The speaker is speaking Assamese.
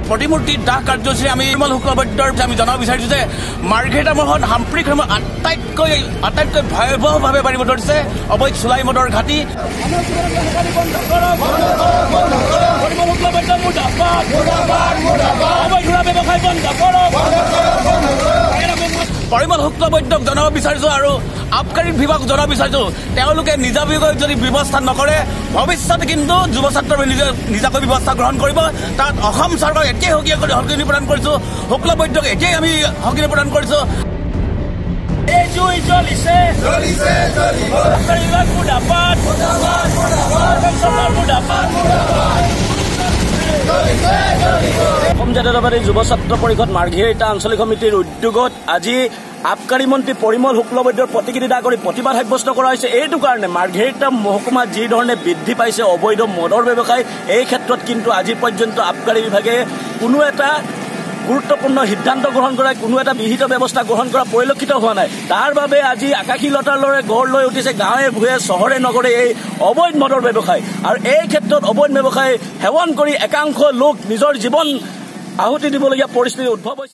প্ৰতিমূৰ্তি দাহ কাৰ্যসূচী আমি পৰিমল শুক্লবৈদ্যৰ আমি জনাব বিচাৰিছো যে মাৰ্ঘেৰিটা মহত সাম্প্ৰতিক সময়ত আটাইতকৈ ভয়াৱহভাৱে বাঢ়িব ধৰিছে অবৈধ চুলাই মদৰ ঘাটি। পৰিমল শুক্লবৈদ্যক জনাব বিচাৰিছো আৰু আবকাৰী বিভাগক জনাব বিচাৰিছো তেওঁলোকে নিজাববীয়াকৈ যদি ব্যৱস্থা নকৰে ভৱিষ্যতে কিন্তু যুৱ ছাত্ৰই নিজাকৈ ব্যৱস্থা গ্ৰহণ কৰিব। তাত অসম চৰকাৰক এতিয়াই সকিনি প্ৰদান কৰিছো, শুক্লবৈদ্যক এতিয়াই আমি সকিনি প্ৰদান কৰিছো। অসম জাতীয়তাবাদী যুৱ ছাত্ৰ পৰিষদ মাৰ্ঘেৰিটা আঞ্চলিক সমিতিৰ উদ্যোগত আজি আবকাৰী মন্ত্ৰী পৰিমল শুক্লবৈদ্যৰ প্ৰতিনিধিত্ব কৰি প্ৰতিবাদ সাব্যস্ত কৰা হৈছে। এইটো কাৰণে মাৰ্ঘেৰিটা মহকুমাত যি ধৰণে বৃদ্ধি পাইছে অবৈধ মদৰ ব্যৱসায়, এই ক্ষেত্ৰত কিন্তু আজি পৰ্যন্ত আবকাৰী বিভাগে কোনো এটা গুৰুত্বপূৰ্ণ সিদ্ধান্ত গ্ৰহণ কৰা, কোনো এটা বিহিত ব্যৱস্থা গ্ৰহণ কৰা পৰিলক্ষিত হোৱা নাই। তাৰ বাবে আজি আকাশীলতাৰ লৰে গঢ় লৈ উঠিছে গাঁৱে ভূঞে চহৰে নগৰে এই অবৈধ মদৰ ব্যৱসায়। আৰু এই ক্ষেত্ৰত অবৈধ ব্যৱসায় সেৱন কৰি একাংশ লোক নিজৰ জীৱন আহুতি দিবলগীয়া পৰিস্থিতি উদ্ভৱ হৈছে।